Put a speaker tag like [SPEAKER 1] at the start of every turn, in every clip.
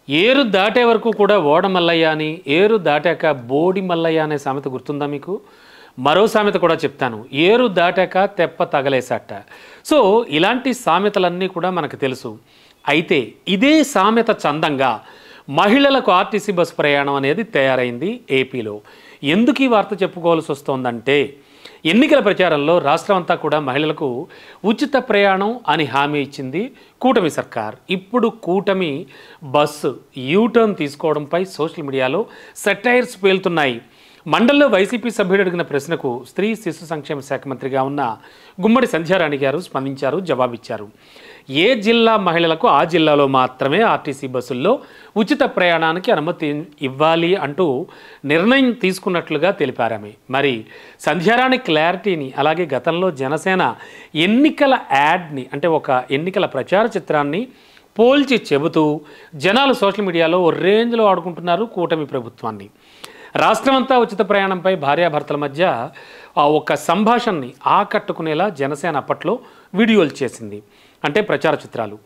[SPEAKER 1] ఏరు దాటే వరకు కూడా ఓడ మల్లయ్య అని, ఏరు దాటాక బోడి మల్లయ్య అనే సామెత గుర్తుందా మీకు? మరో సామెత కూడా చెప్తాను. ఏరు దాటాక తెప్ప తగలేసట. సో ఇలాంటి సామెతలన్నీ కూడా మనకు తెలుసు. అయితే ఇదే సామెత చందంగా మహిళలకు ఆర్టీసీ బస్సు ప్రయాణం అనేది తయారైంది ఏపీలో. ఎందుకు ఈ వార్త చెప్పుకోవాల్సి వస్తోందంటే, ఎన్నికల ప్రచారంలో రాష్ట్రం అంతా కూడా మహిళలకు ఉచిత ప్రయాణం అని హామీ ఇచ్చింది కూటమి సర్కార్. ఇప్పుడు కూటమి బస్సు యూటర్న్ తీసుకోవడంపై సోషల్ మీడియాలో సెటైర్స్ పేలుతున్నాయి. మండలిలో వైసీపీ సభ్యుడు అడిగిన ప్రశ్నకు స్త్రీ శిశు సంక్షేమ శాఖ మంత్రిగా ఉన్న గుమ్మడి సంధ్యారాణి గారు స్పందించారు, జవాబిచ్చారు. ఏ జిల్లా మహిళలకు ఆ జిల్లాలో మాత్రమే ఆర్టీసీ బస్సుల్లో ఉచిత ప్రయాణానికి అనుమతి ఇవ్వాలి అంటూ నిర్ణయం తీసుకున్నట్లుగా తెలిపారామె. మరి సంధ్యారాణి క్లారిటీని, అలాగే గతంలో జనసేన ఎన్నికల యాడ్ని, అంటే ఒక ఎన్నికల ప్రచార చిత్రాన్ని పోల్చి చెబుతూ జనాలు సోషల్ మీడియాలో ఓ రేంజ్లో ఆడుకుంటున్నారు కూటమి ప్రభుత్వాన్ని. రాష్ట్రమంతా ఉచిత ప్రయాణంపై భార్యాభర్తల మధ్య ఒక సంభాషణని ఆకట్టుకునేలా జనసేన అప్పట్లో వీడియోలు చేసింది. అంటే ప్రచార చిత్రాలు,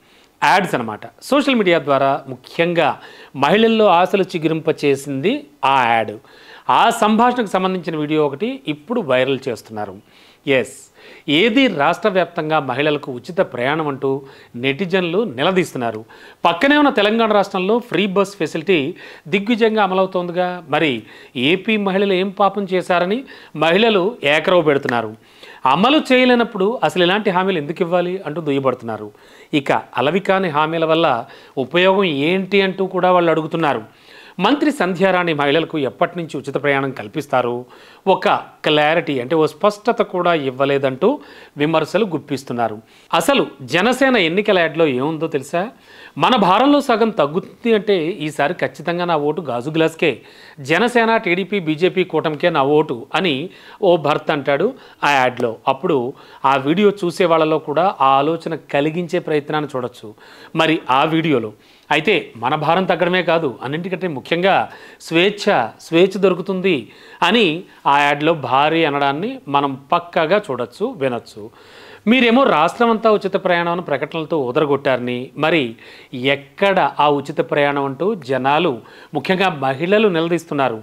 [SPEAKER 1] యాడ్స్ అన్నమాట. సోషల్ మీడియా ద్వారా ముఖ్యంగా మహిళల్లో ఆశలు చిగురింప చేసింది ఆ యాడ్. ఆ సంభాషణకు సంబంధించిన వీడియో ఒకటి ఇప్పుడు వైరల్ చేస్తున్నారు. ఎస్, ఏది రాష్ట్ర వ్యాప్తంగా మహిళలకు ఉచిత ప్రయాణం అంటూ నెటిజన్లు నిలదీస్తున్నారు. పక్కనే ఉన్న తెలంగాణ రాష్ట్రంలో ఫ్రీ బస్ ఫెసిలిటీ దిగ్విజయంగా అమలవుతోందిగా. మరి ఏపీ మహిళలు ఏం పాపం చేశారని మహిళలు ఏకరవ పెడుతున్నారు. అమలు చేయలేనప్పుడు అసలు ఇలాంటి హామీలు ఎందుకు ఇవ్వాలి అంటూ దుయ్యబడుతున్నారు. ఇక అలవికాని హామీల వల్ల ఉపయోగం ఏంటి అంటూ కూడా వాళ్ళు అడుగుతున్నారు. మంత్రి సంధ్యారాణి మహిళలకు ఎప్పటి నుంచి ఉచిత ప్రయాణం కల్పిస్తారు, ఒక క్లారిటీ అంటే ఓ స్పష్టత కూడా ఇవ్వలేదంటూ విమర్శలు గుప్పిస్తున్నారు. అసలు జనసేన ఎన్నికల యాడ్లో ఏముందో తెలుసా? మన భారంలో సగం తగ్గుతుంది అంటే ఈసారి ఖచ్చితంగా నా ఓటు గాజు గ్లాస్కే, జనసేన టీడీపీ బీజేపీ కూటమికే నా ఓటు అని ఓ భర్త అంటాడు ఆ యాడ్లో. అప్పుడు ఆ వీడియో చూసే వాళ్ళలో కూడా ఆ ఆలోచన కలిగించే ప్రయత్నాన్ని చూడొచ్చు మరి ఆ వీడియోలో. అయితే మన భారం తగ్గడమే కాదు, అన్నింటికంటే ముఖ్యంగా స్వేచ్ఛ దొరుకుతుంది అని ఆ యాడ్లో భారీ అనడాన్ని మనం పక్కాగా చూడొచ్చు, వినొచ్చు. మీరేమో రాష్ట్రం అంతా ఉచిత ప్రయాణం ప్రకటనలతో ఉదరగొట్టారని, మరి ఎక్కడ ఆ ఉచిత ప్రయాణం అంటూ జనాలు ముఖ్యంగా మహిళలు నిలదీస్తున్నారు.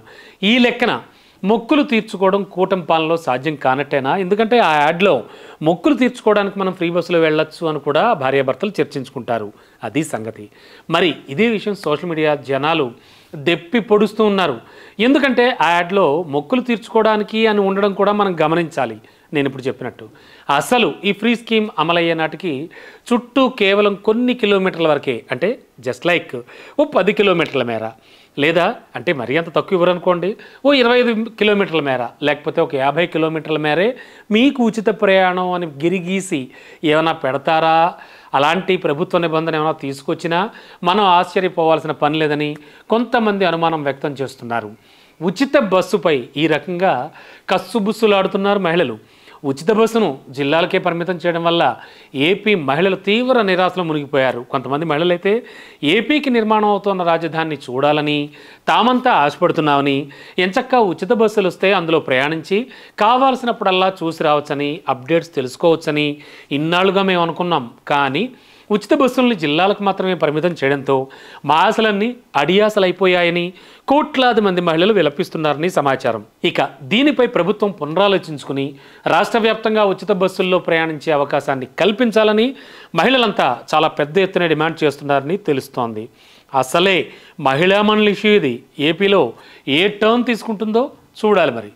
[SPEAKER 1] ఈ లెక్కన మొక్కులు తీర్చుకోవడం కూటమి పాలనలో సాధ్యం కానట్టేనా? ఎందుకంటే ఆ యాడ్లో మొక్కులు తీర్చుకోవడానికి మనం ఫ్రీ బస్సులో వెళ్ళొచ్చు అని కూడా భార్యాభర్తలు చర్చించుకుంటారు. అది సంగతి. మరి ఇదే విషయం సోషల్ మీడియా జనాలు దెప్పి పొడుస్తూ ఉన్నారు. ఎందుకంటే ఆ యాడ్లో మొక్కులు తీర్చుకోవడానికి అని ఉండడం కూడా మనం గమనించాలి. నేను ఇప్పుడు చెప్పినట్టు అసలు ఈ ఫ్రీ స్కీమ్ అమలయ్యే నాటికి చుట్టూ కేవలం కొన్ని కిలోమీటర్ల వరకే, అంటే జస్ట్ లైక్ ఓ 10 కిలోమీటర్ల మేర, లేదా అంటే మరీ అంత తక్కువ ఇవ్వరు అనుకోండి, ఓ 25 కిలోమీటర్ల మేర, లేకపోతే ఒక 50 కిలోమీటర్ల మేరే మీకు ఉచిత ప్రయాణం అని గిరిగీసి ఏమైనా పెడతారా? అలాంటి ప్రభుత్వ నిబంధన ఏమైనా తీసుకొచ్చినా మనం ఆశ్చర్యపోవాల్సిన పని లేదని కొంతమంది అనుమానం వ్యక్తం చేస్తున్నారు. ఉచిత బస్సుపై ఈ రకంగా కస్సుబుస్సులాడుతున్నారు మహిళలు. ఉచిత బస్సును జిల్లాలకే పరిమితం చేయడం వల్ల ఏపీ మహిళలు తీవ్ర నిరాశలో మునిగిపోయారు. కొంతమంది మహిళలైతే ఏపీకి నిర్మాణం అవుతున్న రాజధానిని చూడాలని తామంతా ఆశపడుతున్నామని, ఎంచక్కా ఉచిత బస్సులు వస్తే అందులో ప్రయాణించి కావాల్సినప్పుడల్లా చూసి రావచ్చని, అప్డేట్స్ తెలుసుకోవచ్చని ఇన్నాళ్ళుగా మేము అనుకున్నాం. కానీ ఉచిత బస్సుల్ని జిల్లాలకు మాత్రమే పరిమితం చేయడంతో మా ఆశలన్నీ అడియాసలైపోయాయని కోట్లాది మంది మహిళలు విలపిస్తున్నారని సమాచారం. ఇక దీనిపై ప్రభుత్వం పునరాలోచించుకుని రాష్ట్ర వ్యాప్తంగా ఉచిత బస్సుల్లో ప్రయాణించే అవకాశాన్ని కల్పించాలని మహిళలంతా చాలా పెద్ద ఎత్తున డిమాండ్ చేస్తున్నారని తెలుస్తోంది. అసలే మహిళా మండలి ఇష్యూ ఇది. ఏపీలో ఏ టర్న్ తీసుకుంటుందో చూడాలి మరి.